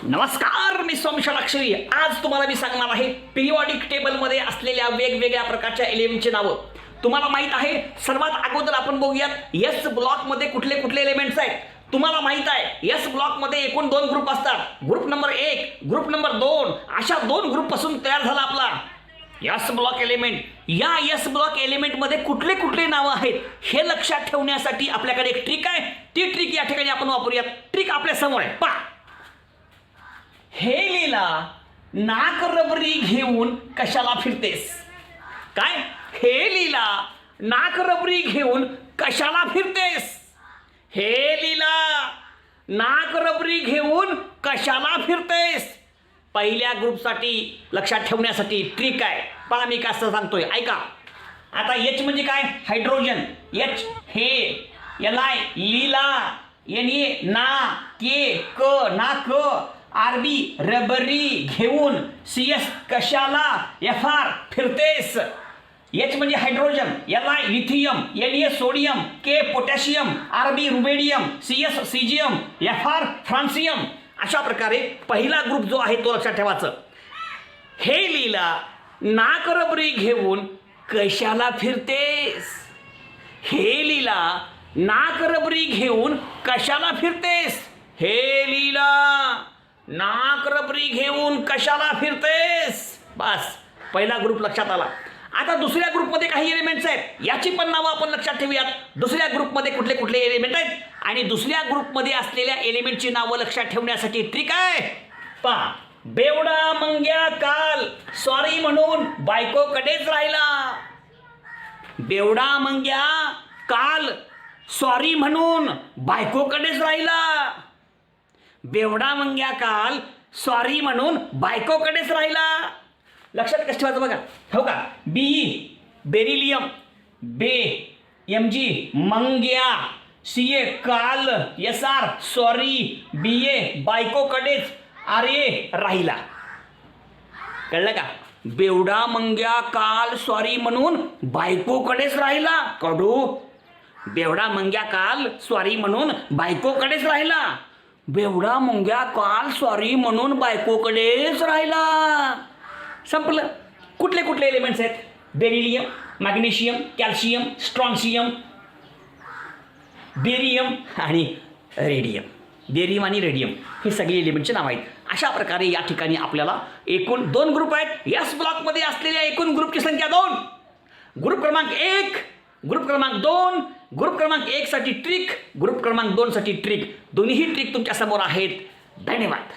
नमस्कार, मी स्वामी षडाक्षरी. आज तुम्हाला मी सांगणार आहे पिरियॉडिक टेबलमध्ये असलेल्या वेगवेगळ्या प्रकारच्या एलिमेंटची नावं. तुम्हाला माहित आहे, सर्वात अगोदर आपण बघूयात एस ब्लॉकमध्ये कुठले कुठले एलिमेंट्स आहेत. तुम्हाला माहित आहे एस ब्लॉकमध्ये एकूण 2 ग्रुप असतात. ग्रुप नंबर 1, ग्रुप नंबर 2, अशा 2 ग्रुप पासून तयार झाला आपला एस ब्लॉक एलिमेंट. या एस ब्लॉक एलिमेंटमध्ये कुठले कुठले नावं आहेत हे लक्षात ठेवण्यासाठी आपल्याकडे एक ट्रिक आहे. ती ट्रिक या ठिकाणी आपण वापरूयात. ट्रिक आपल्या समोर आहे, पहा. हे लीला, नाक रबरी घेऊन कशाला फिरतेस? काय? हे लीला, नाक रबरी घेऊन कशाला फिरतेस? हे लीला, नाक रबरी घेऊन कशाला फिरतेस? पहिल्या ग्रुपसाठी लक्षात ठेवण्यासाठी ट्रिक आहे. पहा मी कसं सांगतोय, ऐका. आता एच म्हणजे काय? हायड्रोजन. एच हे, L I Leela, N A ना, के क नाक, आरबी रबरी घेऊन, सी एस कशाला, एफ आर फिरतेस. एच म्हणजे hydrogen, L I lithium, N A sodium, K potassium, RB rubidium, C S caesium, F R francium. अशा प्रकारे पहिला ग्रुप जो आहे तो लक्षात ठेवायचं. हे लीला, नाक रबरी घेऊन कशाला फिरतेस? हे लीला, नाक रबरी घेऊन कशाला फिरतेस? हे लीला, नाक रबरी घेऊन कशाला फिरतेस? बस, पहिला ग्रुप लक्षात आला. आता दुसऱ्या ग्रुपमध्ये काही एलिमेंट्स आहेत, याची पण नावं आपण लक्षात ठेवूयात. दुसऱ्या ग्रुपमध्ये कुठले कुठले एलिमेंट आहेत आणि दुसऱ्या ग्रुपमध्ये असलेल्या एलिमेंटची नावं लक्षात ठेवण्यासाठी ट्रिक आहे. पहा, बेवडा मंग्या काल सॉरी म्हणून बायकोकडेच राहिला. बेवडा मंग्या काल सॉरी म्हणून बायकोकडेच राहिला. बेवडा मंग्या काल सॉरी म्हणून बायकोकडेच राहिला. लक्षात कसं ठेवायचं बघा. हो का? बी बेरिलियम, बे एम जी मंग्या, सी ए काल, S R sorry, B A बायकोकडेच, R A राहिला. कळलं का? बेवडा मंग्या काल सॉरी म्हणून बायकोकडेच राहिला. कडू. बेवडा मंग्या काल सॉरी म्हणून बायकोकडेच राहिला. बेवडा मंग्या काल सॉरी म्हणून बायकोकडेच राहिला. संपलं. कुठले कुठले एलिमेंट्स आहेत? Beryllium, magnesium, calcium, strontium, barium आणि रेडियम. बेरियम आणि रेडियम हे सगळे एलिमेंटचे नाव आहेत. अशा प्रकारे या ठिकाणी आपल्याला एकूण 2 ग्रुप आहेत. याच ब्लॉकमध्ये असलेल्या एकूण ग्रुपची संख्या 2. ग्रुप क्रमांक 1, ग्रुप क्रमांक 2. ग्रुप क्रमांक 1 साठी ट्रिक, ग्रुप क्रमांक 2 साठी ट्रिक. दोन्हीही ट्रिक तुमच्या समोर आहेत. धन्यवाद.